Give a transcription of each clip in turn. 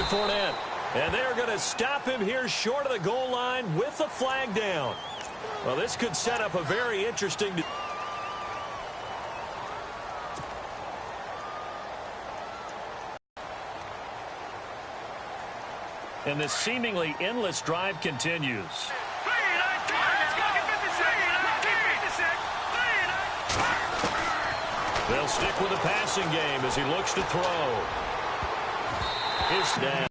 Fournette. And they're going to stop him here short of the goal line with the flag down. Well, this could set up a very interesting... And this seemingly endless drive continues. They'll stick with the passing game as he looks to throw. Is down.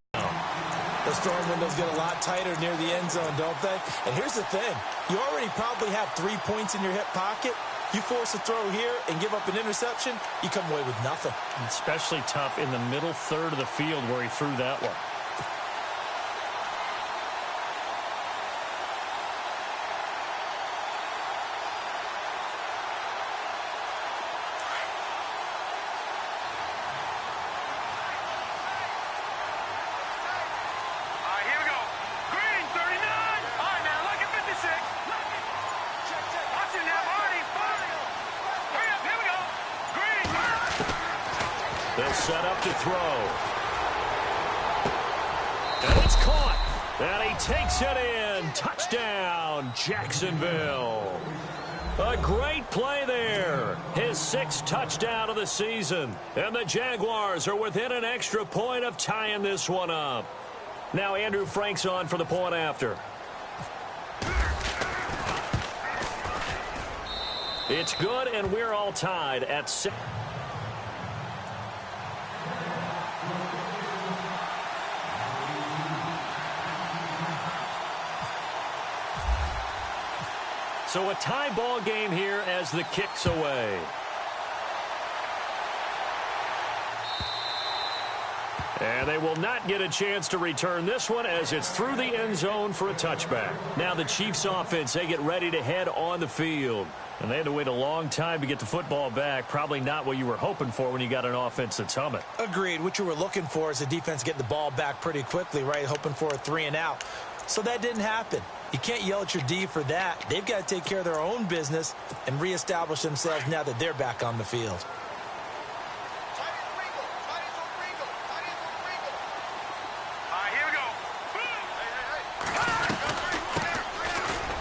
Those throwing windows get a lot tighter near the end zone, don't they? And here's the thing. You already probably have 3 points in your hip pocket. You force a throw here and give up an interception, you come away with nothing. Especially tough in the middle third of the field where he threw that one. They'll set up to throw. And it's caught. And he takes it in. Touchdown, Jacksonville. A great play there. His 6th touchdown of the season. And the Jaguars are within an extra point of tying this one up. Now Andrew Frank's on for the point after. It's good, and we're all tied at 6. So a tie ball game here as the kick's away. And they will not get a chance to return this one as it's through the end zone for a touchback. Now the Chiefs offense, they get ready to head on the field. And they had to wait a long time to get the football back. Probably not what you were hoping for when you got an offense that's humming. Agreed. What you were looking for is the defense getting the ball back pretty quickly, right? Hoping for a 3 and out. So that didn't happen. You can't yell at your D for that. They've got to take care of their own business and reestablish themselves now that they're back on the field.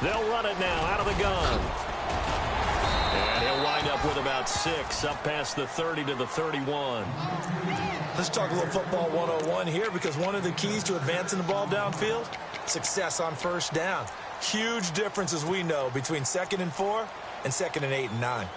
They'll run it now out of the gun. And he'll wind up with about 6 up past the 30 to the 31. Let's talk a little football 101 here, because one of the keys to advancing the ball downfield, success on first down. Huge difference, as we know, between 2nd and 4 and 2nd and 8 and 9.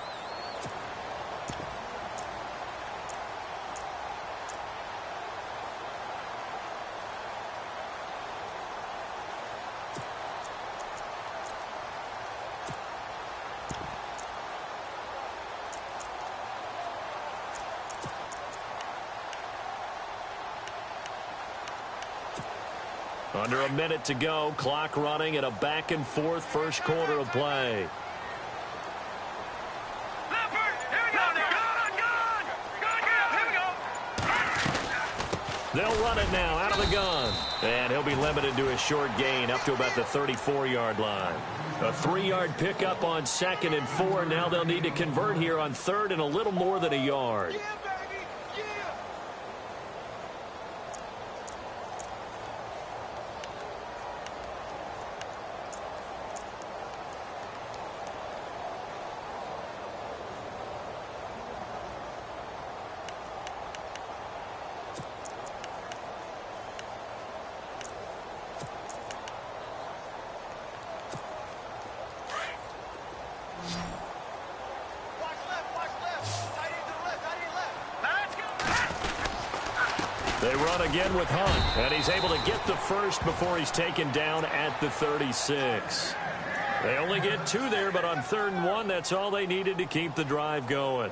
Under a minute to go, clock running at a back-and-forth first quarter of play. They'll run it now out of the gun. And he'll be limited to a short gain up to about the 34-yard line. A 3-yard pickup on 2nd and 4. Now they'll need to convert here on 3rd and a little more than a yard. They run again with Hunt, and he's able to get the first before he's taken down at the 36. They only get 2 there, but on 3rd and 1, that's all they needed to keep the drive going.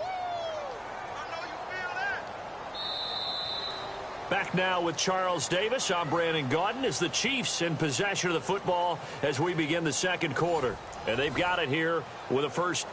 Back now with Charles Davis. I'm Brandon Gaudin as the Chiefs in possession of the football as we begin the second quarter. And they've got it here with a first.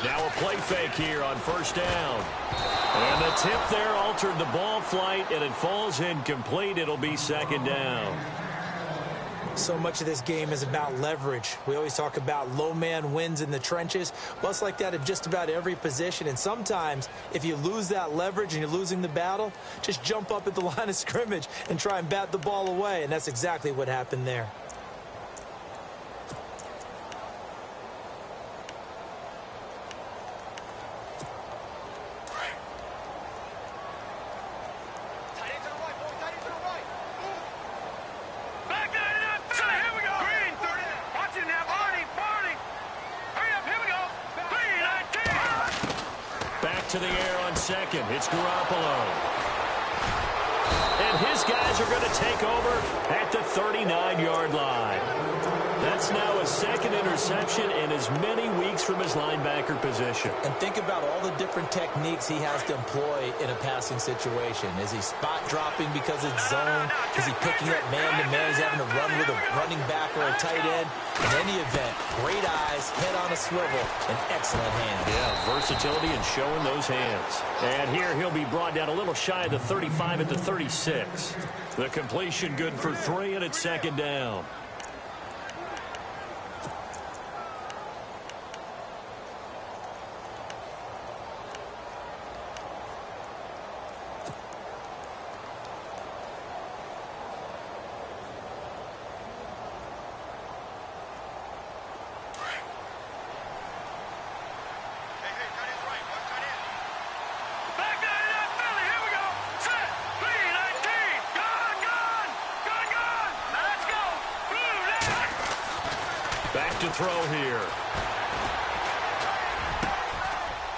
Now a play fake here on first down. And the tip there altered the ball flight, and it falls incomplete. It'll be second down. So much of this game is about leverage. We always talk about low man wins in the trenches. Well, it's like that at just about every position. And sometimes, if you lose that leverage and you're losing the battle, just jump up at the line of scrimmage and try and bat the ball away. And that's exactly what happened there. To the air on second. It's Garoppolo. And his guys are going to take over at the 39-yard line. That's now a second interception in as many weeks from his linebacker position. And think about all the different techniques he has to employ in a passing situation. Is he spot dropping because it's zone? Is he picking up man-to-man? He's having to run with a running back or a tight end. In any event, great eyes, head on a swivel, and excellent hands. Yeah, versatility and showing those hands. And here he'll be brought down a little shy of the 35 at the 36. The completion good for 3, and it's second down. Back to throw here.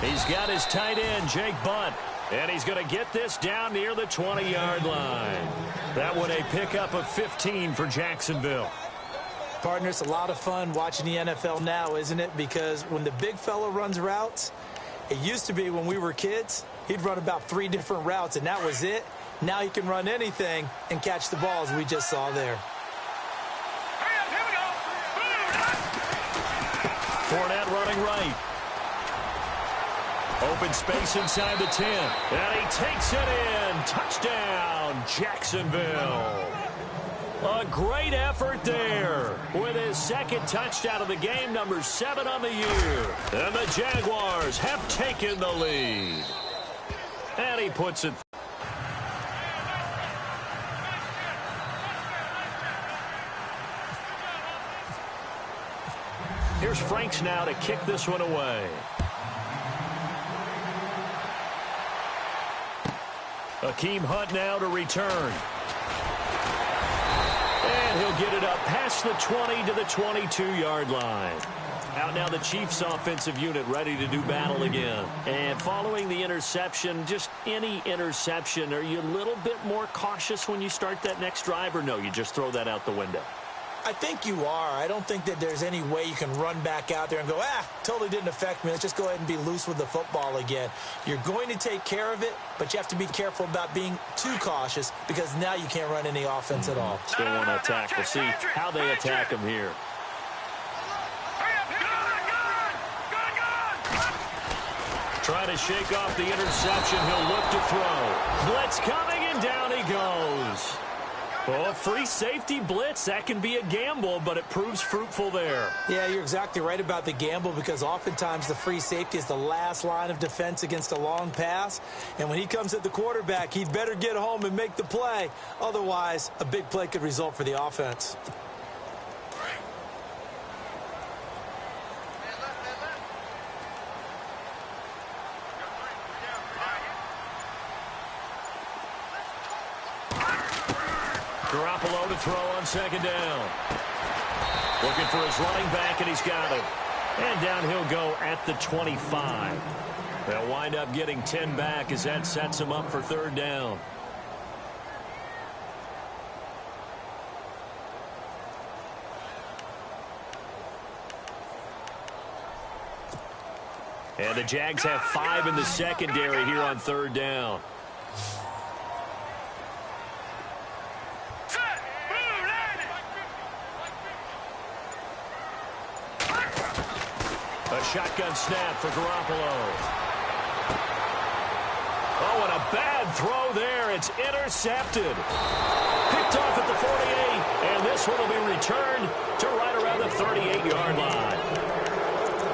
He's got his tight end, Jake Bunt. And he's going to get this down near the 20-yard line. That one a pickup of 15 for Jacksonville. Partner, it's a lot of fun watching the NFL now, isn't it? Because when the big fella runs routes, it used to be when we were kids, he'd run about 3 different routes, and that was it. Now he can run anything and catch the ball, as we just saw there. Fournette running right. Open space inside the 10. And he takes it in. Touchdown, Jacksonville. A great effort there with his second touchdown of the game, number 7 on the year. And the Jaguars have taken the lead. And he puts it. Here's Franks now to kick this one away. Akeem Hunt now to return. And he'll get it up past the 20 to the 22-yard line. Out now the Chiefs offensive unit ready to do battle again. And following the interception, just any interception, are you a little bit more cautious when you start that next drive, or no, you just throw that out the window? I think you are. I don't think that there's any way you can run back out there and go, totally didn't affect me. Let's just go ahead and be loose with the football again. You're going to take care of it, but you have to be careful about being too cautious because now you can't run any offense at all. Still want to attack. We'll see how they attack him here. Trying to shake off the interception. He'll look to throw. Blitz coming, and down he goes. Well, a free safety blitz, that can be a gamble, but it proves fruitful there. Yeah, you're exactly right about the gamble because oftentimes the free safety is the last line of defense against a long pass. And when he comes at the quarterback, he'd better get home and make the play. Otherwise, a big play could result for the offense. Garoppolo to throw on second down. Looking for his running back, and he's got it. And down he'll go at the 25. They'll wind up getting 10 back as that sets him up for third down. And the Jags have 5 in the secondary here on third down. A shotgun snap for Garoppolo. Oh, and a bad throw there. It's intercepted. Picked off at the 48, and this one will be returned to right around the 38-yard line.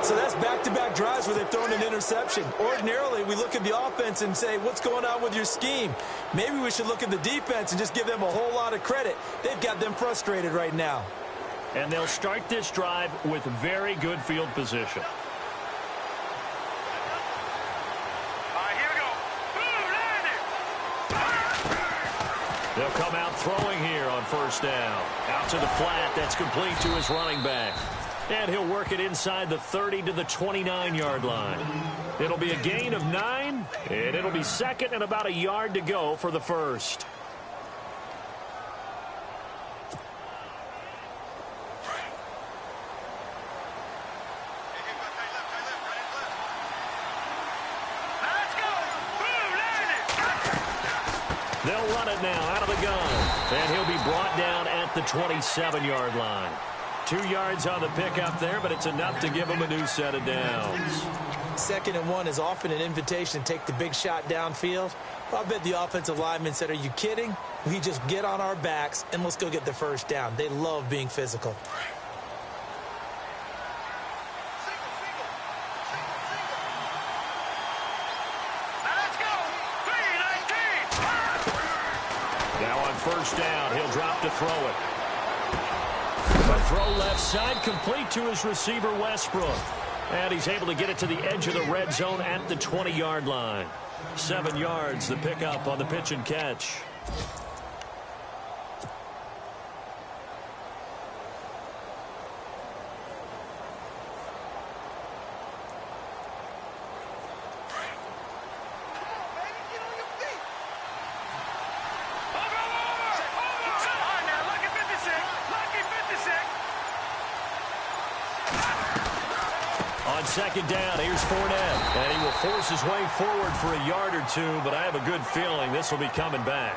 So that's back-to-back drives where they've thrown an interception. Ordinarily, we look at the offense and say, what's going on with your scheme? Maybe we should look at the defense and just give them a whole lot of credit. They've got them frustrated right now. And they'll start this drive with very good field position. They'll come out throwing here on first down. Out to the flat. That's complete to his running back. And he'll work it inside the 30 to the 29-yard line. It'll be a gain of 9, and it'll be second and about a yard to go for the first. They'll run it now out of the gun. And he'll be brought down at the 27-yard line. 2 yards on the pickup there, but it's enough to give him a new set of downs. 2nd and 1 is often an invitation to take the big shot downfield. Well, I bet the offensive lineman said, are you kidding? We just get on our backs and let's go get the first down. They love being physical. Now on first down, he'll drop to throw it. A throw left side, complete to his receiver, Westbrook. And he's able to get it to the edge of the red zone at the 20-yard line. 7 yards, the pickup on the pitch and catch. On second down, here's Fournette. And he will force his way forward for a yard or two, but I have a good feeling this will be coming back.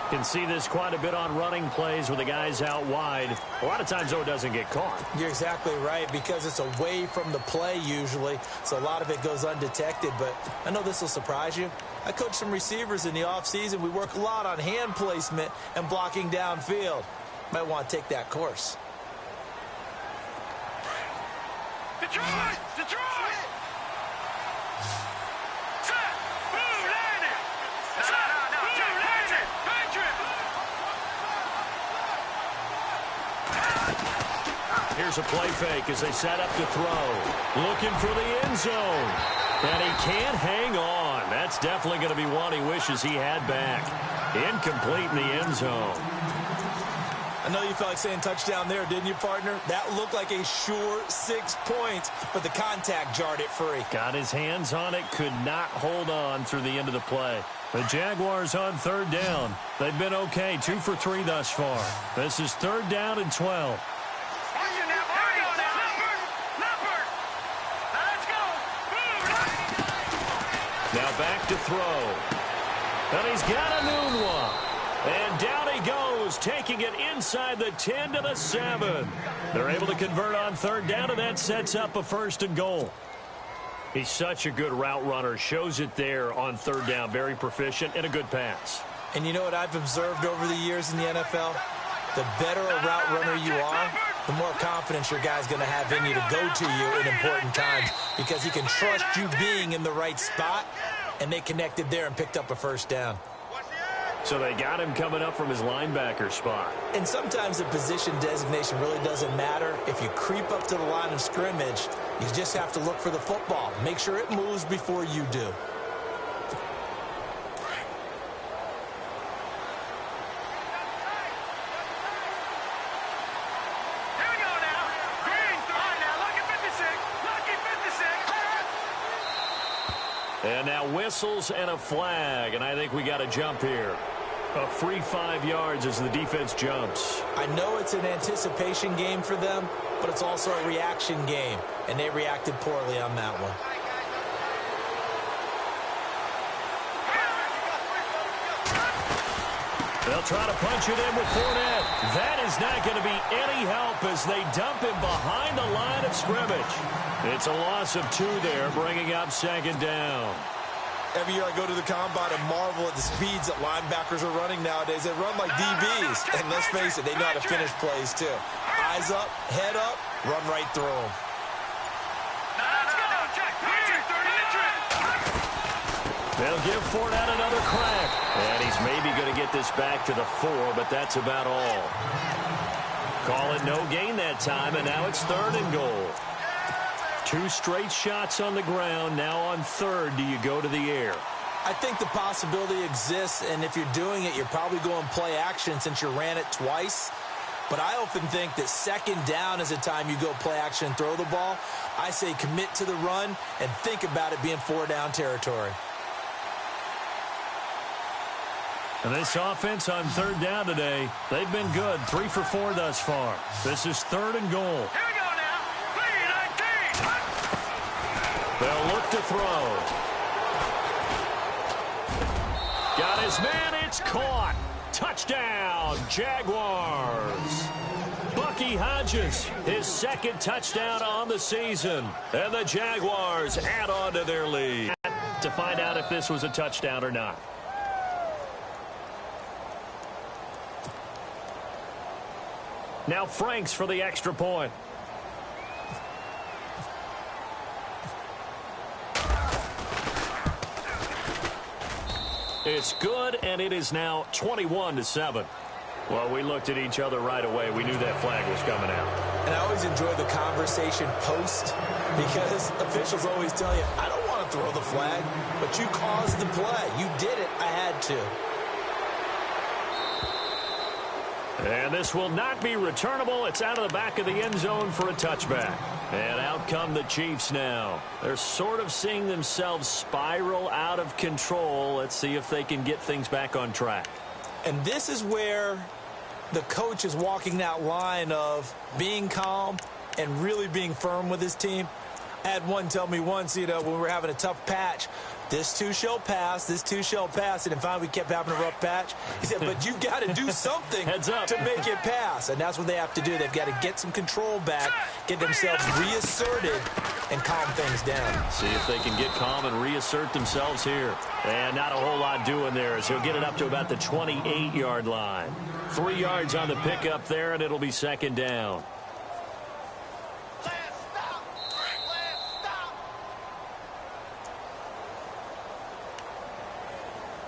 Can see this quite a bit on running plays with the guys out wide. A lot of times, though, it doesn't get caught. You're exactly right, because it's away from the play usually, so a lot of it goes undetected. But I know this will surprise you. I coach some receivers in the offseason. We work a lot on hand placement and blocking downfield. Might want to take that course. Detroit! Detroit! Set! Blue landed! Set! Blue landed! Patriot! Here's a play fake as they set up to throw. Looking for the end zone. And he can't hang on. That's definitely going to be one he wishes he had back. Incomplete in the end zone. I know you felt like saying touchdown there, didn't you, partner? That looked like a sure 6 points, but the contact jarred it free. Got his hands on it, could not hold on through the end of the play. The Jaguars on third down. They've been okay, 2 for 3 thus far. This is 3rd down and 12. Now back to throw. And he's got a new one. And down he goes, taking it inside the 10 to the 7. They're able to convert on 3rd down, and that sets up a 1st and goal. He's such a good route runner. Shows it there on 3rd down. Very proficient and a good pass. And you know what I've observed over the years in the NFL? The better a route runner you are, the more confidence your guy's going to have in you to go to you in important times, because he can trust you being in the right spot, and they connected there and picked up a 1st down. So they got him coming up from his linebacker spot. And sometimes the position designation really doesn't matter. If you creep up to the line of scrimmage, you just have to look for the football. Make sure it moves before you do. And now whistles and a flag, and I think we got a jump here. A free 5 yards as the defense jumps. I know it's an anticipation game for them, but it's also a reaction game, and they reacted poorly on that one. They'll try to punch it in with Fournette. That is not going to be any help as they dump him behind the line of scrimmage. It's a loss of 2 there, bringing up second down. Every year I go to the combine and marvel at the speeds that linebackers are running nowadays. They run like DBs. And let's face it, they know how to finish plays too. Eyes up, head up, run right through them. They'll give Fournette another crack. And he's maybe going to get this back to the 4, but that's about all. Call it no gain that time, and now it's 3rd and goal. 2 straight shots on the ground. Now on 3rd, do you go to the air? I think the possibility exists, and if you're doing it, you're probably going play action since you ran it twice. But I often think that 2nd down is the time you go play action and throw the ball. I say commit to the run and think about it being 4-down territory. And this offense on 3rd down today, they've been good. 3 for 4 thus far. This is 3rd and goal. Here we go now. 3-19. They'll look to throw. Got his man. It's caught. Touchdown, Jaguars. Bucky Hodges, his 2nd touchdown on the season. And the Jaguars add on to their lead. To find out if this was a touchdown or not. Now Franks for the extra point. It's good, and it is now 21-7. Well, we looked at each other right away. We knew that flag was coming out. And I always enjoy the conversation post because officials always tell you, I don't want to throw the flag, but you caused the play. You did it. I had to. And this will not be returnable. It's out of the back of the end zone for a touchback. And out come the Chiefs now. They're sort of seeing themselves spiral out of control. Let's see if they can get things back on track. And this is where the coach is walking that line of being calm and really being firm with his team. I had one tell me once, when we were having a tough patch, this too shall pass, this too shall pass. And then finally we kept having a rough patch. He said, but you got to do something to make it pass. And that's what they have to do. They've got to get some control back, get themselves reasserted, and calm things down. See if they can get calm and reassert themselves here. And not a whole lot doing there as he'll get it up to about the 28-yard line. 3 yards on the pickup there, and it'll be 2nd down.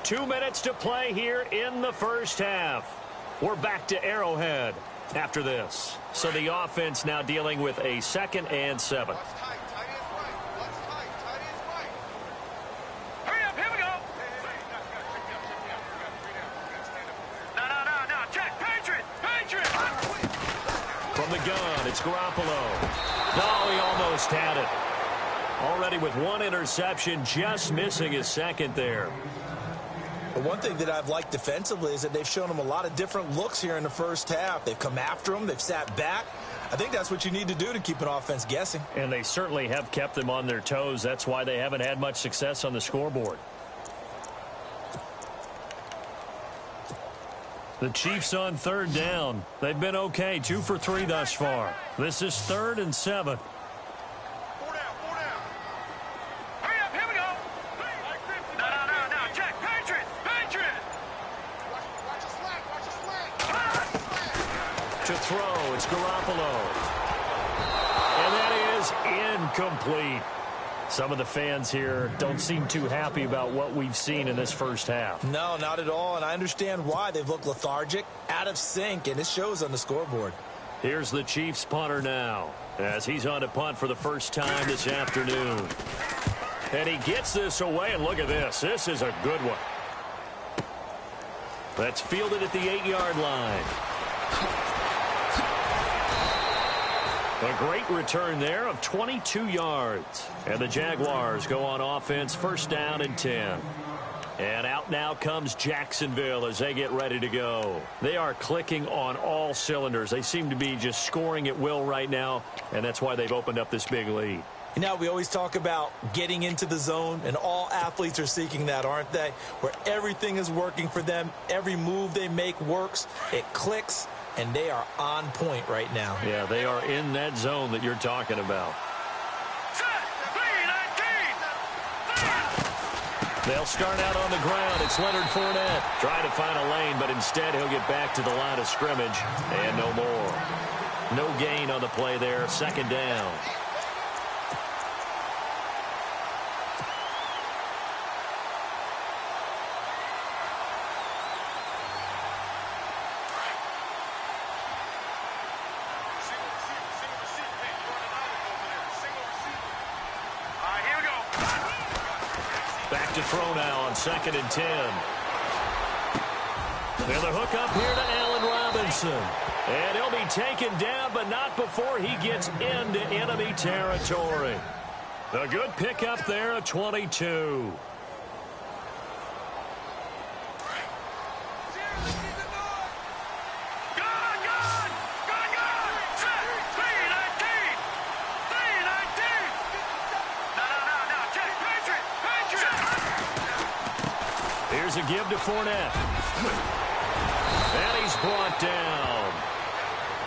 2 minutes to play here in the first half. We're back to Arrowhead after this. So the offense now dealing with a 2nd and 7. Hurry up, here we go. No, check, Patriot. From the gun, it's Garoppolo. No, he almost had it. Already with 1 interception, just missing his 2nd there. But one thing that I've liked defensively is that they've shown them a lot of different looks here in the first half. They've come after them. They've sat back. I think that's what you need to do to keep an offense guessing. And they certainly have kept them on their toes. That's why they haven't had much success on the scoreboard. The Chiefs on 3rd down. They've been okay, 2 for 3 thus far. This is 3rd and 7. To throw, it's Garoppolo. And that is incomplete. Some of the fans here don't seem too happy about what we've seen in this first half. No, not at all, and I understand why. They've looked lethargic, out of sync, and it shows on the scoreboard. Here's the Chiefs punter now, as he's on to punt for the first time this afternoon. And he gets this away, and look at this. This is a good one. That's fielded at the 8-yard line. A great return there of 22 yards. And the Jaguars go on offense, 1st down and 10. And out now comes Jacksonville as they get ready to go. They are clicking on all cylinders. They seem to be just scoring at will right now, and that's why they've opened up this big lead. You know, we always talk about getting into the zone, and all athletes are seeking that, aren't they? Where everything is working for them, every move they make works, it clicks, and they are on point right now. Yeah, they are in that zone that you're talking about. They'll start out on the ground. It's Leonard Fournette trying to find a lane, but instead he'll get back to the line of scrimmage and no more. No gain on the play there. Second down. Back to throw now on 2nd and 10. And the hook up here to Allen Robinson. And he'll be taken down, but not before he gets into enemy territory. A good pickup there at 22. Here's a give to Fournette. And he's brought down.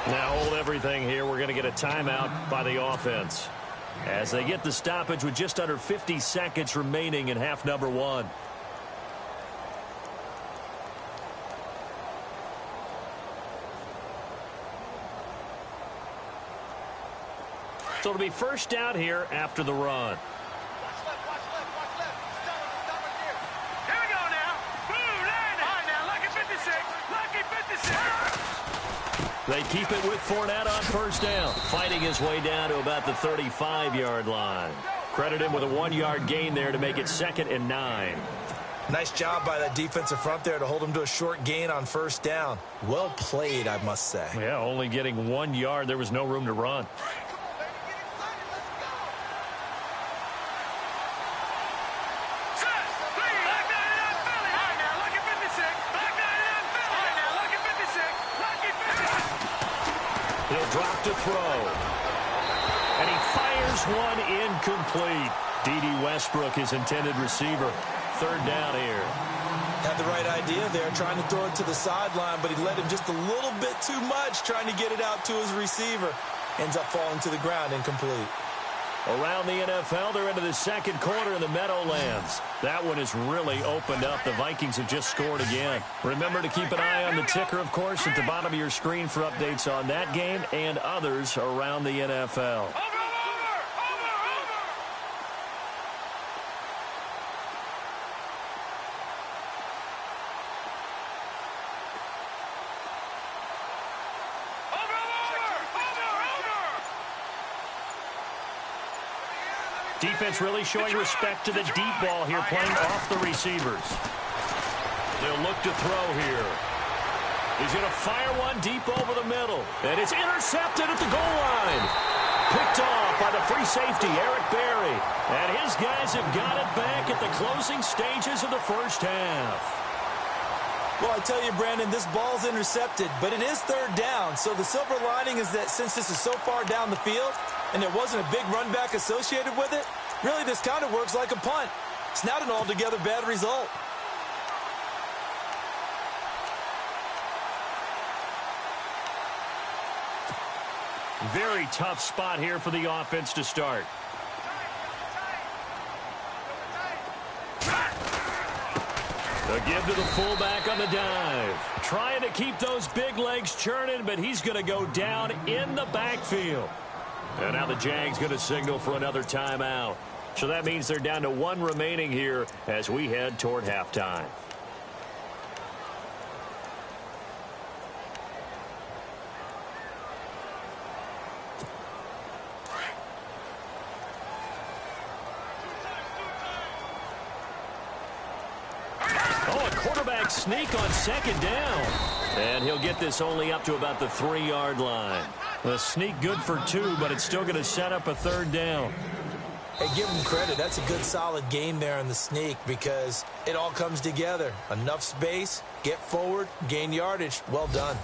Now hold everything here. We're going to get a timeout by the offense as they get the stoppage with just under 50 seconds remaining in half number 1. So it'll be first down here after the run. They keep it with Fournette on first down, fighting his way down to about the 35-yard line. Credit him with a 1-yard gain there to make it 2nd and 9. Nice job by that defensive front there to hold him to a short gain on first down. Well played, I must say. Yeah, only getting 1 yard. There was no room to run. He'll drop to throw. And he fires one incomplete. D.D. Westbrook, his intended receiver. Third down here. Had the right idea there, trying to throw it to the sideline, but he let him just a little bit too much, trying to get it out to his receiver. Ends up falling to the ground, incomplete. Around the NFL, they're into the second quarter in the Meadowlands. That one has really opened up. The Vikings have just scored again. Remember to keep an eye on the ticker, of course, at the bottom of your screen for updates on that game and others around the NFL. Defense really showing respect to the deep ball here, playing off the receivers. They'll look to throw here. He's going to fire one deep over the middle. And it's intercepted at the goal line. Picked off by the free safety, Eric Berry. And his guys have got it back at the closing stages of the first half. Well, I tell you, Brandon, this ball's intercepted, but it is third down. So the silver lining is that since this is so far down the field and there wasn't a big run back associated with it, really this kind of works like a punt. It's not an altogether bad result. Very tough spot here for the offense to start. A give to the fullback on the dive. Trying to keep those big legs churning, but he's going to go down in the backfield. And now the Jags going to signal for another timeout. So that means they're down to one remaining here as we head toward halftime. Quarterback sneak on second down. And he'll get this only up to about the 3-yard line. The sneak good for 2, but it's still going to set up a third down. Hey, give him credit. That's a good, solid game there on the sneak because it all comes together. Enough space, get forward, gain yardage. Well done.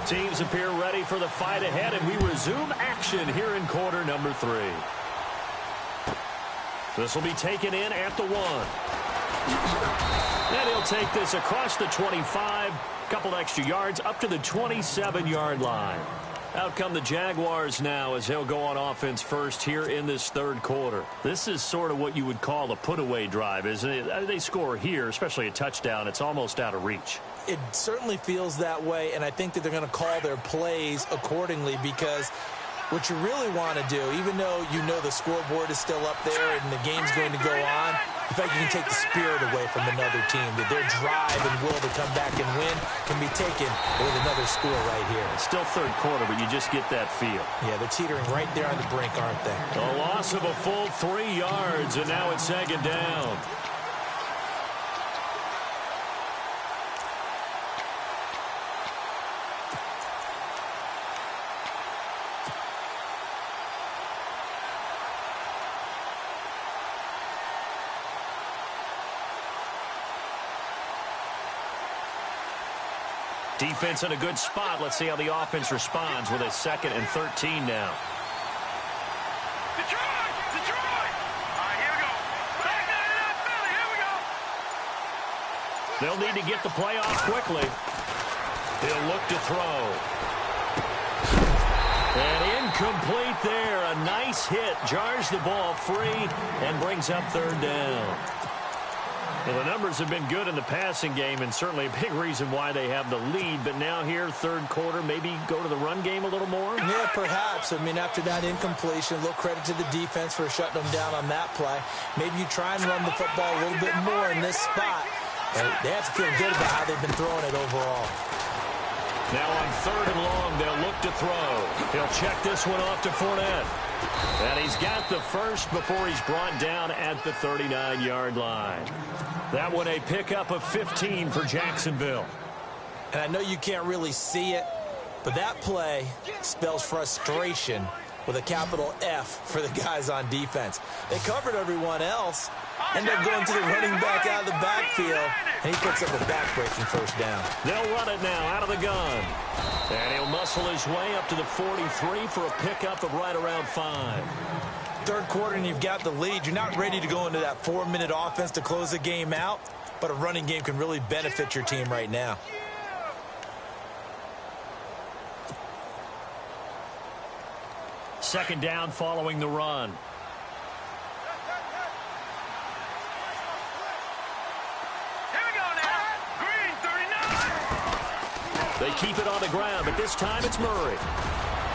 Both teams appear ready for the fight ahead, and we resume action here in quarter number 3. This will be taken in at the 1. And he'll take this across the 25, couple extra yards up to the 27-yard line. Out come the Jaguars now as they'll go on offense first here in this third quarter. This is sort of what you would call a put-away drive, isn't it? They score here, especially a touchdown. It's almost out of reach. It certainly feels that way, and I think that they're going to call their plays accordingly, because what you really want to do, even though you know the scoreboard is still up there and the game's going to go on, in fact, you can take the spirit away from another team, that their drive and will to come back and win can be taken with another score right here. It's still third quarter, but you just get that feel. Yeah, they're teetering right there on the brink, aren't they? A loss of a full 3 yards, and now it's second down. Defense in a good spot. Let's see how the offense responds with a 2nd and 13 now. Detroit! Detroit! All right, here we go. Back down in Philly. Here we go. They'll need to get the play off quickly. He'll look to throw. And incomplete there. A nice hit. Jars the ball free and brings up third down. Well, the numbers have been good in the passing game, and certainly a big reason why they have the lead. But now here, third quarter, maybe go to the run game a little more? Yeah, perhaps. I mean, after that incompletion, a little credit to the defense for shutting them down on that play. Maybe you try and run the football a little bit more in this spot. And they have to feel good about how they've been throwing it overall. Now on 3rd and long, they'll look to throw. He'll check this one off to Fournette. And he's got the first before he's brought down at the 39-yard line. That one a pickup of 15 for Jacksonville. And I know you can't really see it, but that play spells frustration with a capital F for the guys on defense. They covered everyone else, end up going to the running back out of the backfield, and he picks up a back-breaking first down. They'll run it now out of the gun. And he'll muscle his way up to the 43 for a pickup of right around 5. Third quarter and you've got the lead. You're not ready to go into that 4-minute offense to close the game out, but a running game can really benefit your team right now. Second down following the run. Here we go now. Green, 39. They keep it on the ground, but this time it's Murray.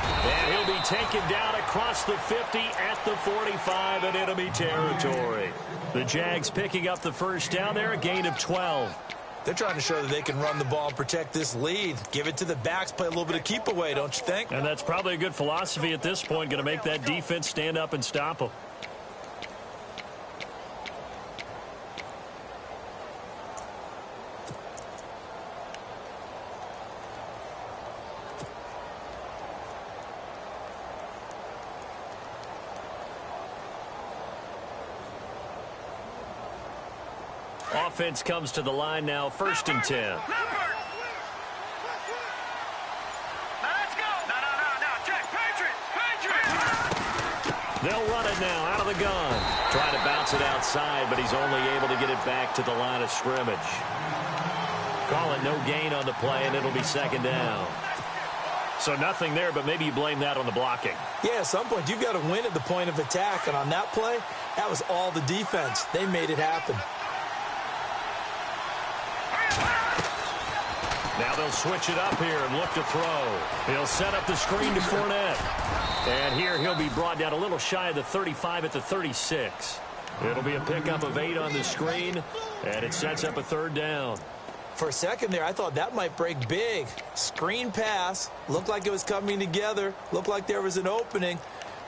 And he'll be taken down across the 50 at the 45 in enemy territory. The Jags picking up the first down there, a gain of 12. They're trying to show that they can run the ball and protect this lead. Give it to the backs, play a little bit of keep away, don't you think? And that's probably a good philosophy at this point, going to make that defense stand up and stop them. Offense comes to the line now, 1st and 10. Now let's go. No. Check. Patriot. They'll run it now out of the gun. Trying to bounce it outside, but he's only able to get it back to the line of scrimmage. Call it no gain on the play, and it'll be second down. So nothing there, but maybe you blame that on the blocking. Yeah, at some point you've got to win at the point of attack, and on that play, that was all the defense. They made it happen. Now they'll switch it up here and look to throw. He'll set up the screen to Fournette. And here he'll be brought down a little shy of the 35 at the 36. It'll be a pickup of 8 on the screen, and it sets up a third down. For a second there, I thought that might break big. Screen pass, looked like it was coming together, looked like there was an opening.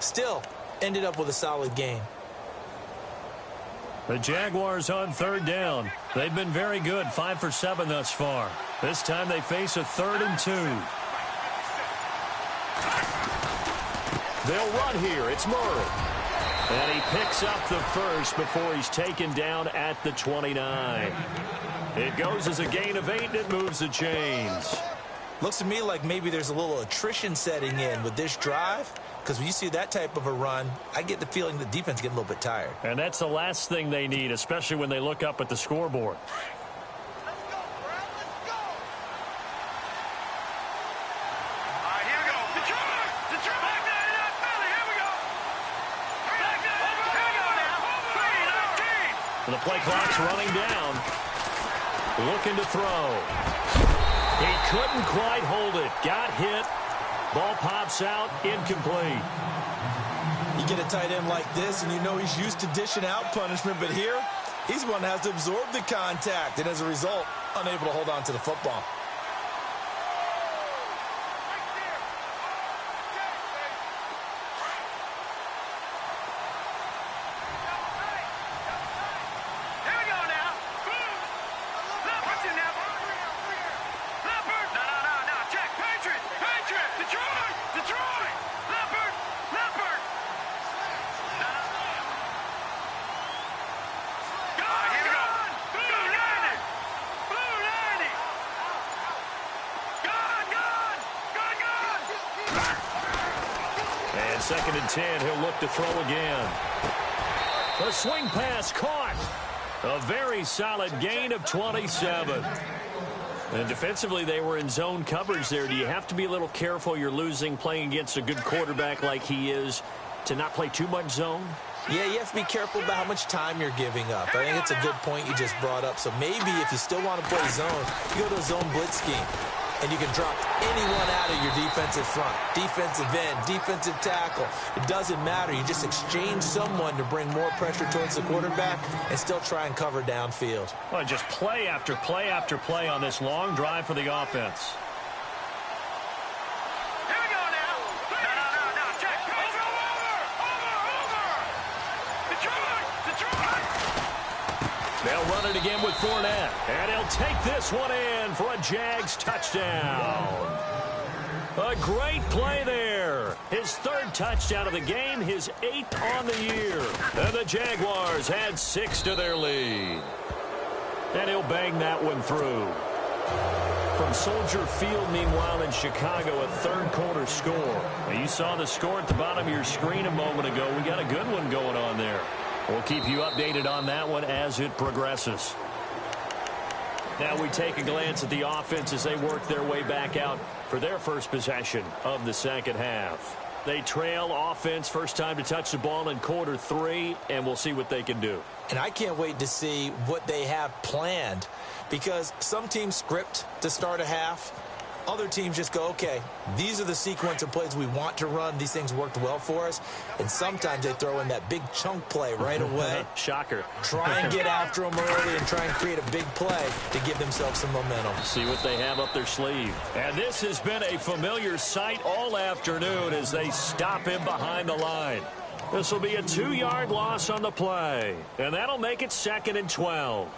Still, ended up with a solid game. The Jaguars on third down. They've been very good, 5 for 7 thus far. This time they face a 3rd and 2. They'll run here. It's Murray. And he picks up the first before he's taken down at the 29. It goes as a gain of 8, and it moves the chains. Looks to me like maybe there's a little attrition setting in with this drive, because when you see that type of a run, I get the feeling the defense is getting a little bit tired. And that's the last thing they need, especially when they look up at the scoreboard. The play clock's running down. Looking to throw. He couldn't quite hold it. Got hit. Ball pops out. Incomplete. You get a tight end like this, and you know he's used to dishing out punishment, but here, he's one that has to absorb the contact, and as a result, unable to hold on to the football. Second and 10, he'll look to throw again. A swing pass caught. A very solid gain of 27. And defensively, they were in zone coverage there. Do you have to be a little careful you're losing playing against a good quarterback like he is to not play too much zone? Yeah, you have to be careful about how much time you're giving up. I think it's a good point you just brought up. So maybe if you still want to play zone, you go to a zone blitz scheme. And you can drop anyone out of your defensive front, defensive end, defensive tackle. It doesn't matter. You just exchange someone to bring more pressure towards the quarterback and still try and cover downfield. Well, just play after play after play on this long drive for the offense. Here we go now. No, check. Detroit. They'll run it again with Fournette. And he'll take this one in for a Jags touchdown. A great play there. His third touchdown of the game, his 8th on the year. And the Jaguars add 6 to their lead. And he'll bang that one through. From Soldier Field, meanwhile, in Chicago, a third-quarter score. Now, you saw the score at the bottom of your screen a moment ago. We got a good one going on there. We'll keep you updated on that one as it progresses. Now we take a glance at the offense as they work their way back out for their first possession of the second half. They trail offense, first time to touch the ball in quarter 3, and we'll see what they can do. And I can't wait to see what they have planned, because some teams script to start a half. Other teams just go, okay, these are the sequence of plays we want to run. These things worked well for us. And sometimes they throw in that big chunk play right away. Shocker. Try and get after them early and try and create a big play to give themselves some momentum. See what they have up their sleeve. And this has been a familiar sight all afternoon as they stop him behind the line. This will be a 2-yard loss on the play. And that'll make it 2nd and 12.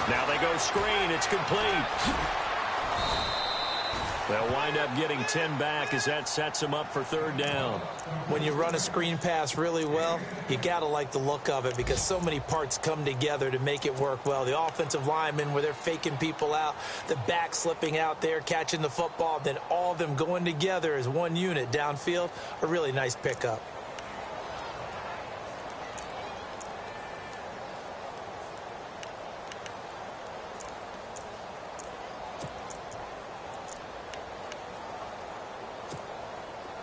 Now they go screen. It's complete. They'll wind up getting 10 back as that sets them up for 3rd down. When you run a screen pass really well, you got to like the look of it because so many parts come together to make it work well. The offensive linemen where they're faking people out, the back slipping out there, catching the football, then all of them going together as one unit downfield, a really nice pickup.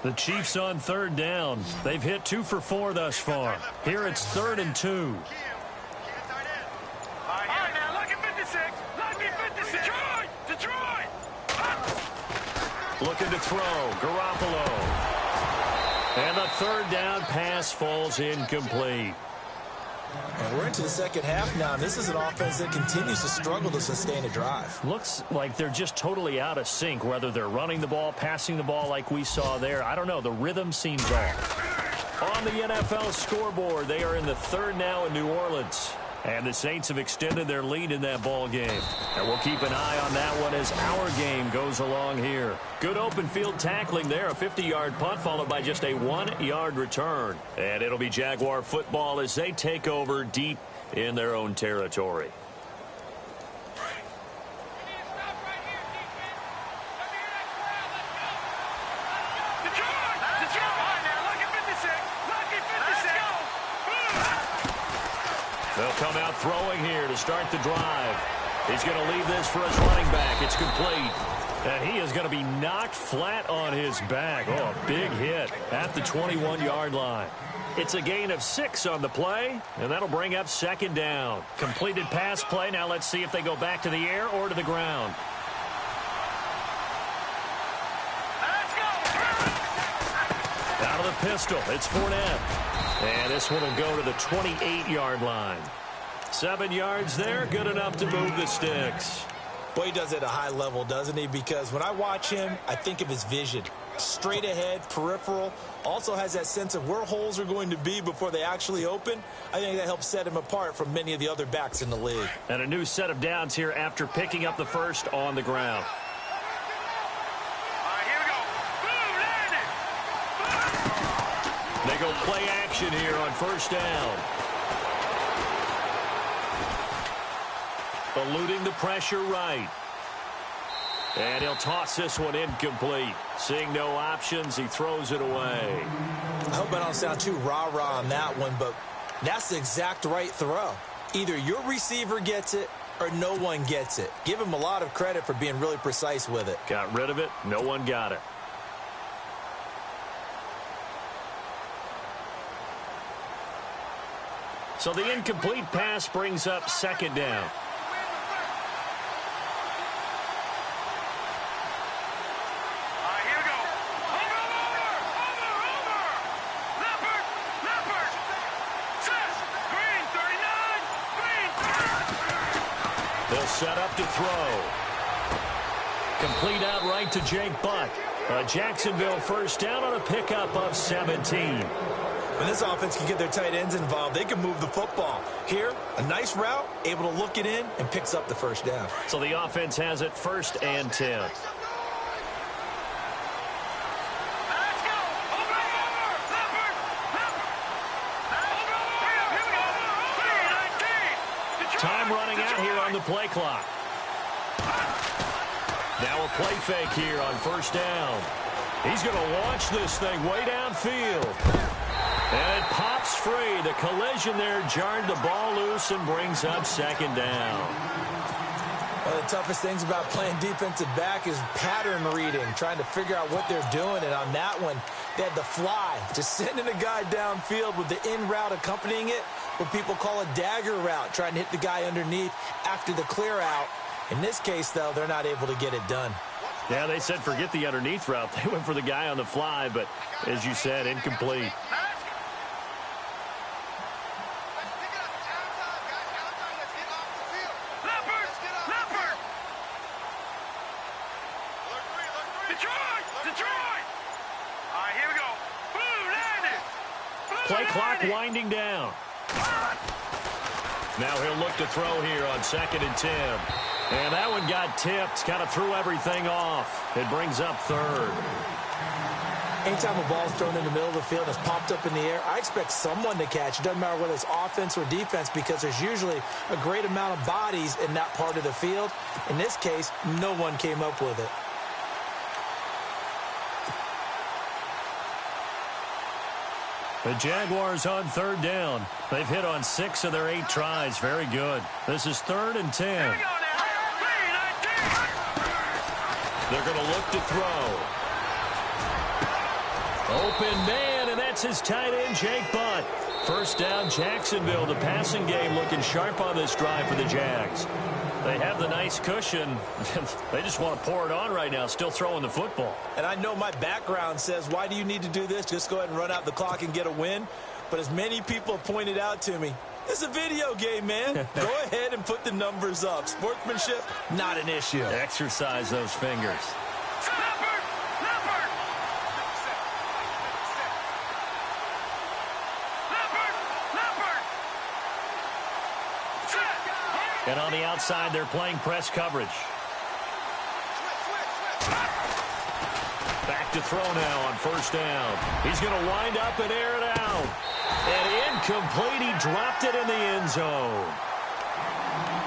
The Chiefs on 3rd down. They've hit 2 for 4 thus far. Here it's 3rd and 2. All right, now, look at 56. Look at 56. Detroit. Looking to throw. Garoppolo. And the 3rd down pass falls incomplete. And we're into the second half now, and this is an offense that continues to struggle to sustain a drive. Looks like they're just totally out of sync, whether they're running the ball, passing the ball like we saw there. I don't know. The rhythm seems off. On the NFL scoreboard, they are in the third now in New Orleans. And the Saints have extended their lead in that ball game. And we'll keep an eye on that one as our game goes along here. Good open field tackling there. A 50-yard punt followed by just a 1-yard return. And it'll be Jaguar football as they take over deep in their own territory. They'll come out throwing here to start the drive. He's going to leave this for his running back. It's complete. And he is going to be knocked flat on his back. Oh, a big hit at the 21-yard line. It's a gain of 6 on the play, and that'll bring up second down. Completed pass play. Now let's see if they go back to the air or to the ground. Out of the pistol, it's Fournette. And this one will go to the 28-yard line. 7 yards there, good enough to move the sticks. Boy, he does it at a high level, doesn't he? Because when I watch him, I think of his vision. Straight ahead, peripheral. Also has that sense of where holes are going to be before they actually open. I think that helps set him apart from many of the other backs in the league. And a new set of downs here after picking up the first on the ground. They go play action here on first down. Eluding the pressure right. And he'll toss this one incomplete. Seeing no options, he throws it away. I hope I don't sound too rah-rah on that one, but that's the exact right throw. Either your receiver gets it or no one gets it. Give him a lot of credit for being really precise with it. Got rid of it. No one got it. So the incomplete pass brings up second down. Here we go. Over. Leopard. Set. Green, 39. They'll set up to throw. Complete outright to Jake Butt. A Jacksonville first down on a pickup of 17. When this offense can get their tight ends involved, they can move the football. Here, a nice route, able to look it in, and picks up the first down. So the offense has it first and 10. Let's go. Over. Leopard. Here we go. Time running out here on the play clock. Now a play fake here on first down. He's going to launch this thing way downfield. And it pops free. The collision there jarred the ball loose and brings up second down. One of the toughest things about playing defensive back is pattern reading, trying to figure out what they're doing. And on that one, they had the fly, just sending a guy downfield with the in route accompanying it, what people call a dagger route, trying to hit the guy underneath after the clear out. In this case, though, they're not able to get it done. Yeah, they said forget the underneath route. They went for the guy on the fly, but as you said, incomplete. Play clock winding down. Now he'll look to throw here on second and 10. And that one got tipped, kind of threw everything off. It brings up third. Anytime a ball's thrown in the middle of the field and it's popped up in the air, I expect someone to catch. It doesn't matter whether it's offense or defense because there's usually a great amount of bodies in that part of the field. In this case, no one came up with it. The Jaguars on third down. They've hit on 6 of their 8 tries. Very good. This is third and 10. They're going to look to throw. Open man, and that's his tight end, Jake Butt. First down, Jacksonville. The passing game looking sharp on this drive for the Jags. They have the nice cushion. They just want to pour it on right now, still throwing the football. And I know my background says, why do you need to do this? Just go ahead and run out the clock and get a win. But as many people have pointed out to me, it's a video game, man. Go ahead and put the numbers up. Sportsmanship, not an issue. Exercise those fingers. And on the outside, they're playing press coverage. Back to throw now on first down. He's going to wind up and air it out. And incomplete. He dropped it in the end zone.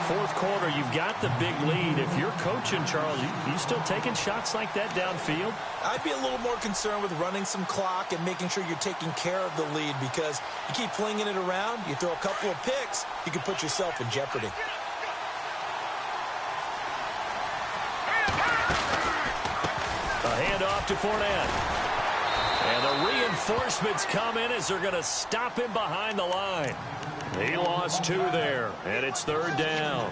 Fourth quarter, you've got the big lead. If you're coaching, Charles, you still taking shots like that downfield? I'd be a little more concerned with running some clock and making sure you're taking care of the lead, because you keep flinging it around, you throw a couple of picks, you can put yourself in jeopardy. A handoff to Fournette. And the reinforcements come in as they're going to stop him behind the line. He lost 2 there, and it's third down.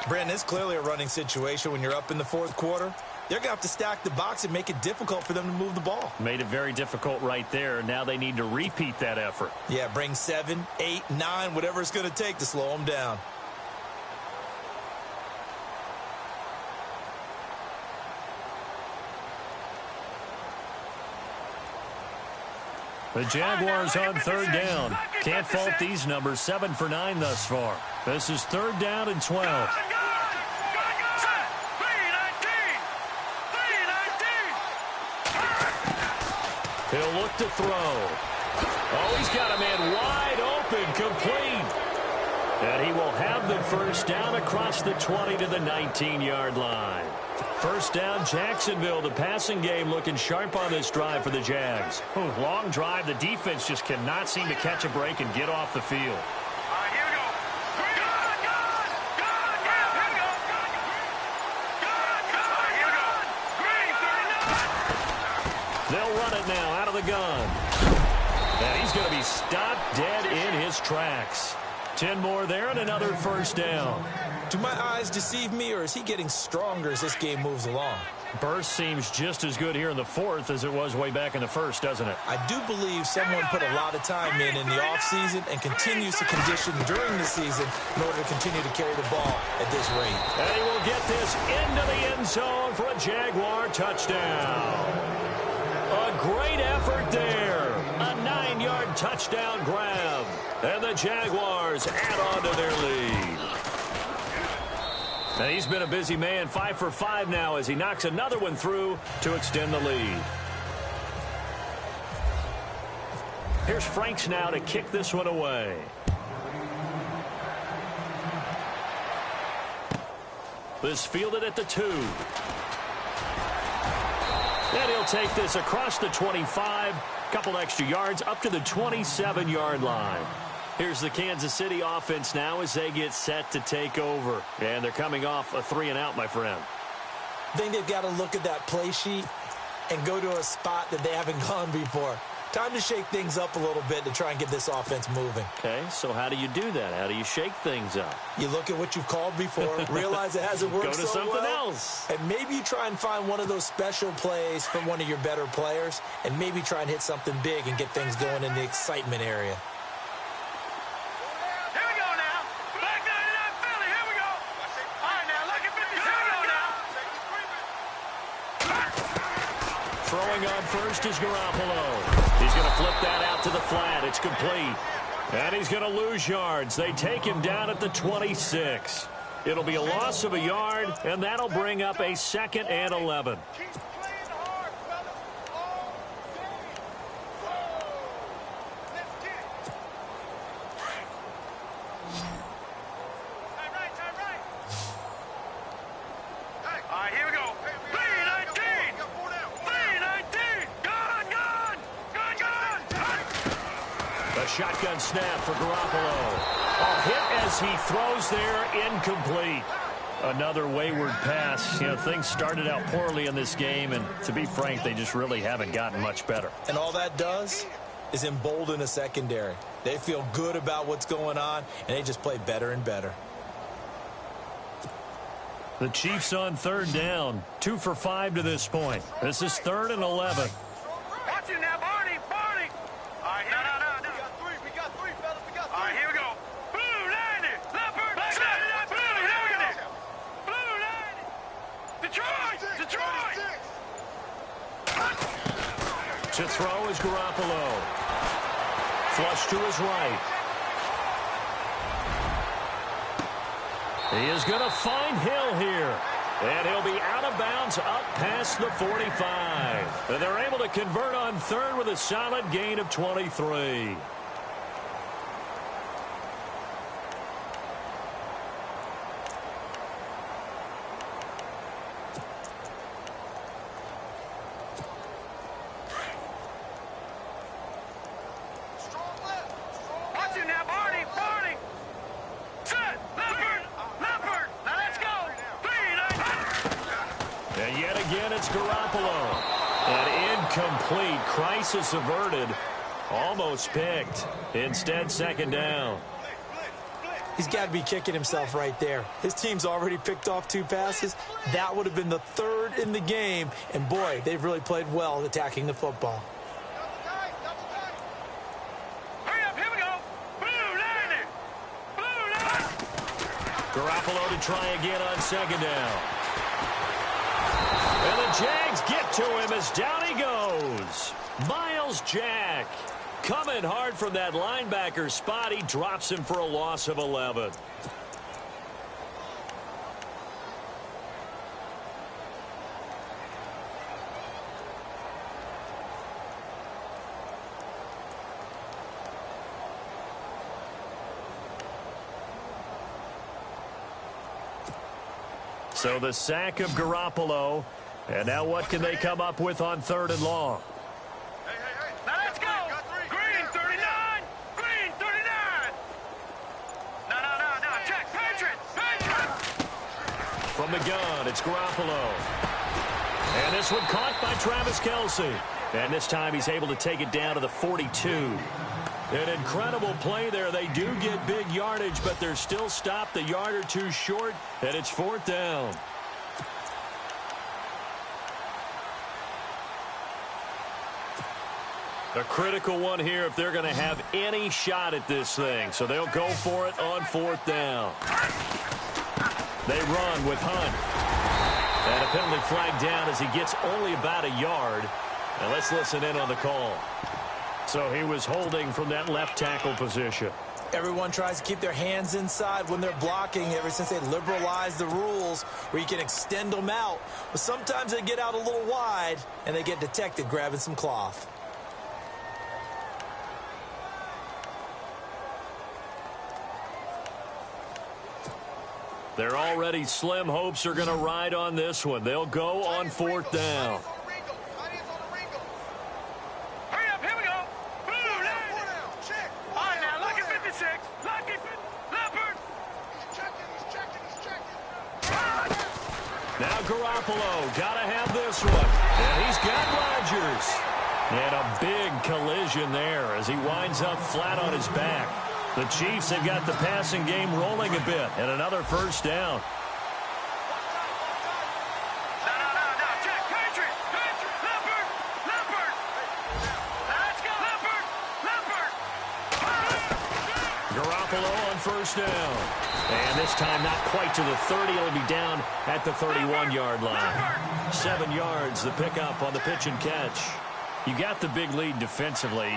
Brandon, it's clearly a running situation when you're up in the fourth quarter. They're going to have to stack the box and make it difficult for them to move the ball. Made it very difficult right there. Now they need to repeat that effort. Yeah, bring 7, 8, 9, whatever it's going to take to slow them down. The Jaguars on third down. Can't fault these numbers. 7 for 9 thus far. This is third down and 12. He'll look to throw. Oh, he's got a man wide open, complete. And he will have the first down across the 20 to the 19-yard line. First down, Jacksonville. The passing game looking sharp on this drive for the Jags. Long drive. The defense just cannot seem to catch a break and get off the field. They'll run it now out of the gun. And he's going to be stopped dead in his tracks. 10 more there and another first down. Do my eyes deceive me, or is he getting stronger as this game moves along? Burst seems just as good here in the fourth as it was way back in the first, doesn't it? I do believe someone put a lot of time in the offseason and continues to condition during the season in order to continue to carry the ball at this rate. And he will get this into the end zone for a Jaguar touchdown. A great effort there. A 9-yard touchdown grab. And the Jaguars add on to their lead. And he's been a busy man. 5 for 5 now as he knocks another one through to extend the lead. Here's Franks now to kick this one away. This fielded at the 2. And he'll take this across the 25. Couple extra yards up to the 27-yard line. Here's the Kansas City offense now as they get set to take over. And they're coming off a 3-and-out, my friend. I think they've got to look at that play sheet and go to a spot that they haven't gone before. Time to shake things up a little bit to try and get this offense moving. Okay, so how do you do that? How do you shake things up? You look at what you've called before, realize it hasn't worked so well. Go to something else. And maybe you try and find one of those special plays from one of your better players, and maybe try and hit something big and get things going in the excitement area. Throwing on first is Garoppolo. He's going to flip that out to the flat. It's complete. And he's going to lose yards. They take him down at the 26. It'll be a loss of a yard, and that'll bring up a 2nd and 11. Shotgun snap for Garoppolo. A hit as he throws there, incomplete. Another wayward pass. You know, things started out poorly in this game, and to be frank, they just really haven't gotten much better. And all that does is embolden a secondary. They feel good about what's going on, and they just play better and better. The Chiefs on third down. 2 for 5 to this point. This is 3rd and 11. Watch it now, Barney, Barney. All right, no. We got three, fellas. All right, here we go. Blue 90, Leopard, Blue 90, Blue 90. Detroit. To throw is Garoppolo. Flush to his right. He is going to find Hill here. And he'll be out of bounds up past the 45. And they're able to convert on third with a solid gain of 23. Complete. Crisis averted. Almost picked. Instead, second down. He's got to be kicking himself right there. His team's already picked off 2 passes. That would have been the 3rd in the game. And, boy, they've really played well attacking the football. Hurry up, here we go. Blue line. Blue line. Garoppolo to try again on second down. And the Jags get to him as down he goes. Miles Jack coming hard from that linebacker spot. He drops him for a loss of 11. So the sack of Garoppolo. And now what can they come up with on 3rd and long? Hey. Now let's go. Green 39. Green 39. No. Check. Patriot. From the gun, it's Garoppolo. And this one caught by Travis Kelce. And this time he's able to take it down to the 42. An incredible play there. They do get big yardage, but they're still stopped a yard or 2 short, and it's 4th down. A critical one here if they're going to have any shot at this thing. So they'll go for it on 4th down. They run with Hunt. And a penalty flag down as he gets only about a yard. And let's listen in on the call. So he was holding from that left tackle position. Everyone tries to keep their hands inside when they're blocking ever since they liberalized the rules where you can extend them out. But sometimes they get out a little wide and they get detected grabbing some cloth. They're already slim hopes are going to ride on this one. They'll go on 4th down. Hurry up, here we go. Blue line. All right, now, lucky 56. Lucky Leopard. He's checking. Now Garoppolo, got to have this one. And he's got Rodgers. And a big collision there as he winds up flat on his back. The Chiefs have got the passing game rolling a bit, and another 1st down. No. Check. Patriot. Leopard. Now let's go. Leopard. Garoppolo on 1st down. And this time not quite to the 30. It'll be down at the 31-yard line. 7 yards, the pickup on the pitch and catch. You got the big lead defensively.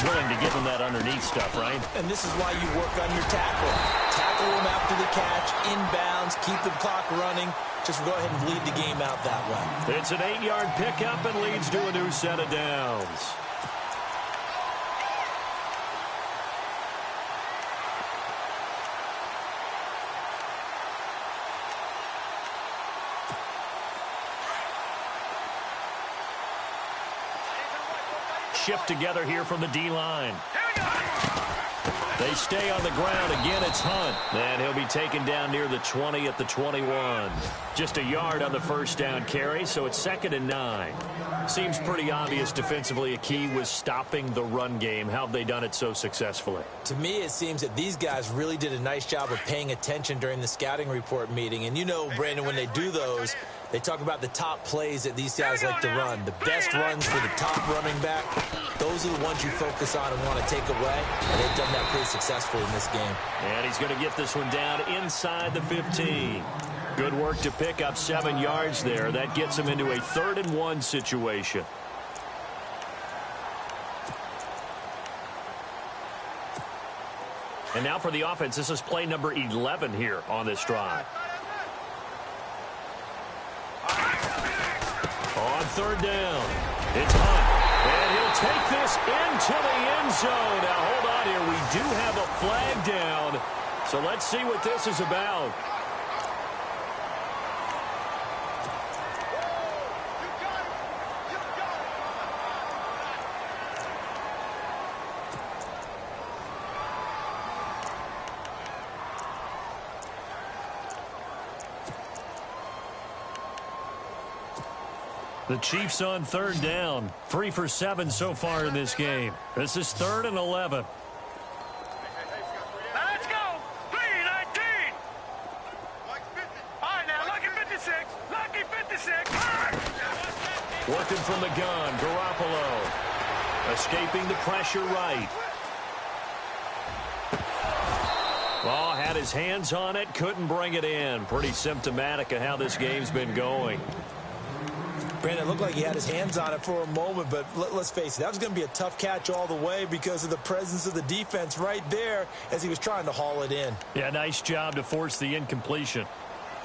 Willing to give them that underneath stuff, right? And this is why you work on your tackle. Tackle them after the catch, inbounds, keep the clock running. Just go ahead and bleed the game out that way. It's an 8-yard pickup and leads to a new set of downs. Shift together here from the D-line. They stay on the ground. Again, it's Hunt. And he'll be taken down near the 20 at the 21. Just a yard on the 1st down carry, so it's 2nd and 9. Seems pretty obvious defensively a key was stopping the run game. How have they done it so successfully? To me, it seems that these guys really did a nice job of paying attention during the scouting report meeting. And you know, Brandon, when they do those, they talk about the top plays that these guys like to run. The best runs for the top running back, those are the ones you focus on and want to take away. And they've done that pretty successfully in this game. And he's going to get this one down inside the 15. Good work to pick up 7 yards there. That gets him into a 3rd and 1 situation. And now for the offense, this is play number 11 here on this drive. On third down, it's Hunt. And he'll take this into the end zone. Now, hold on here. We do have a flag down. So let's see what this is about. The Chiefs on third down. 3 for 7 so far in this game. This is 3rd and 11. Now let's go. 3-19. All right, now, lucky 56. Lucky 56. Working from the gun, Garoppolo. Escaping the pressure right. Ball had his hands on it, couldn't bring it in. Pretty symptomatic of how this game's been going. Brandon, it looked like he had his hands on it for a moment, but let's face it, that was going to be a tough catch all the way because of the presence of the defense right there as he was trying to haul it in. Yeah, nice job to force the incompletion.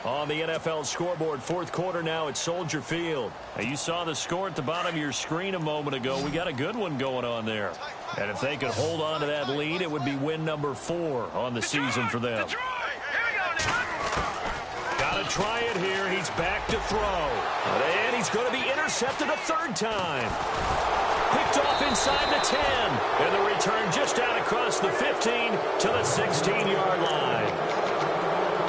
On the NFL scoreboard, 4th quarter now at Soldier Field. Now, you saw the score at the bottom of your screen a moment ago. We got a good one going on there. And if they could hold on to that lead, it would be win number 4 on the season for them. Got to try it here. He's back to throw. And he's going to be intercepted a 3rd time. Picked off inside the 10. And the return just out across the 15 to the 16-yard line.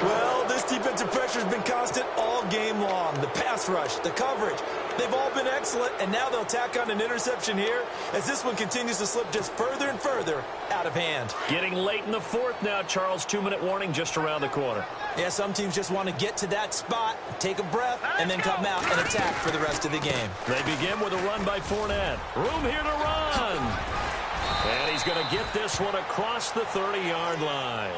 Well, this defensive pressure has been constant all game long. The pass rush, the coverage, they've all been excellent, and now they'll tack on an interception here as this one continues to slip just further and further out of hand. Getting late in the 4th now, Charles. 2-minute warning just around the corner. Yeah, some teams just want to get to that spot, take a breath, and then come out and attack for the rest of the game. They begin with a run by Fournette. Room here to run. And he's going to get this one across the 30-yard line.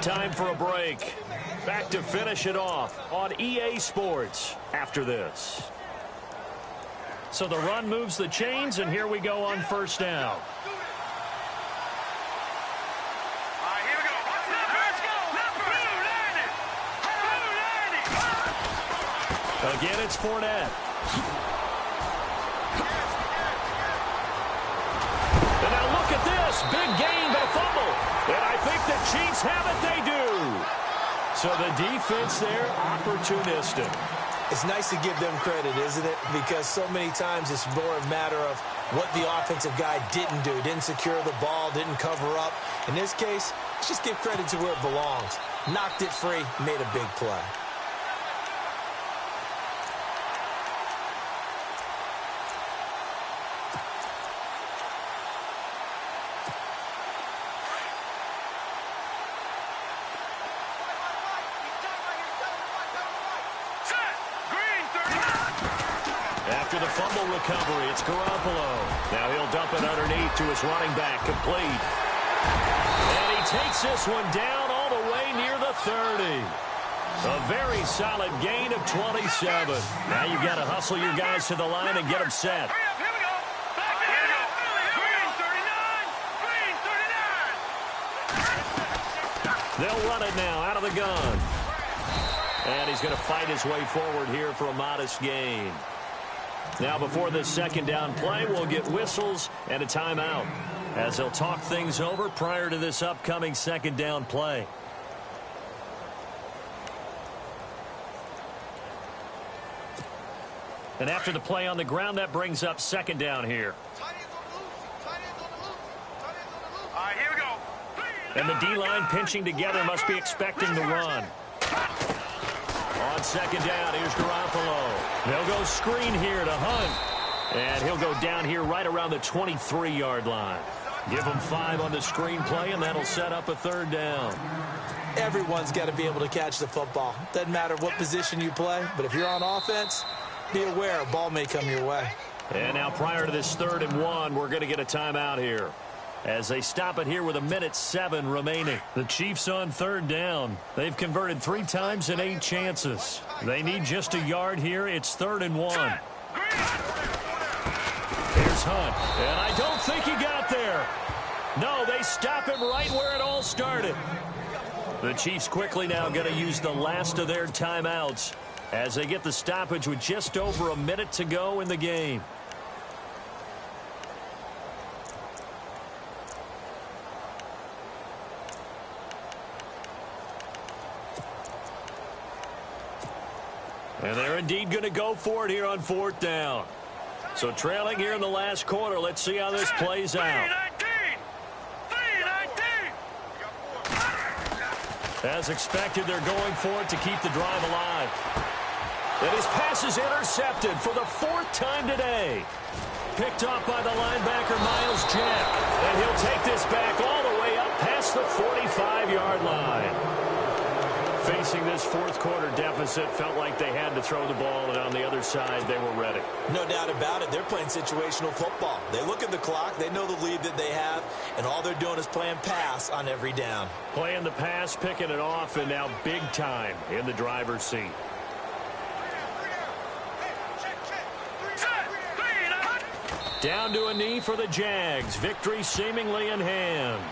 Time for a break. Back to finish it off on EA Sports after this. So the run moves the chains, and here we go on 1st down. Again, it's Fournette. And now look at this. Big gain, but a fumble. And I think the Chiefs have it. They do. So the defense there, opportunistic. It's nice to give them credit, isn't it? Because so many times it's more a matter of what the offensive guy didn't do. Didn't secure the ball, didn't cover up. In this case, let's just give credit to where it belongs. Knocked it free, made a big play. After the fumble recovery, it's Garoppolo. Now he'll dump it underneath to his running back, complete. And he takes this one down all the way near the 30. A very solid gain of 27. Now you've got to hustle your guys to the line and get them set. Here we go. Back here we go. Green 39. Green 39. They'll run it now out of the gun. And he's going to fight his way forward here for a modest gain. Now before this 2nd down play, we'll get whistles and a timeout as they'll talk things over prior to this upcoming 2nd down play. And after the play on the ground, that brings up 2nd down here. All right, here we go. And the D-line pinching together must be expecting the run. On 2nd down, here's Garoppolo. They'll go screen here to Hunt. And he'll go down here right around the 23-yard line. Give him 5 on the screen play, and that'll set up a 3rd down. Everyone's got to be able to catch the football. Doesn't matter what position you play, but if you're on offense, be aware a ball may come your way. And now prior to this 3rd and 1, we're going to get a timeout here as they stop it here with 1:07 remaining. The Chiefs on 3rd down. They've converted 3 times in 8 chances. They need just a yard here. It's 3rd and 1. Here's Hunt. And I don't think he got there. No, they stop him right where it all started. The Chiefs quickly now going to use the last of their timeouts as they get the stoppage with just over a minute to go in the game. And they're indeed going to go for it here on 4th down. So trailing here in the last quarter, let's see how this plays out. As expected, they're going for it to keep the drive alive. And his pass is intercepted for the 4th time today. Picked off by the linebacker, Miles Jack. And he'll take this back all the way up past the 45-yard line. Facing this 4th quarter deficit, felt like they had to throw the ball, and on the other side, they were ready. No doubt about it. They're playing situational football. They look at the clock, they know the lead that they have, and all they're doing is playing pass on every down. Playing the pass, picking it off, and now big time in the driver's seat. Down to a knee for the Jags. Victory seemingly in hand.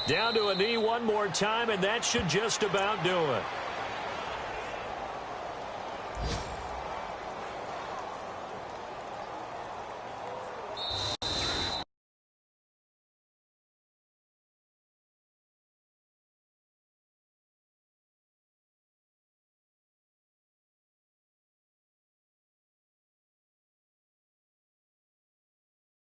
Down to a knee one more time, and that should just about do it.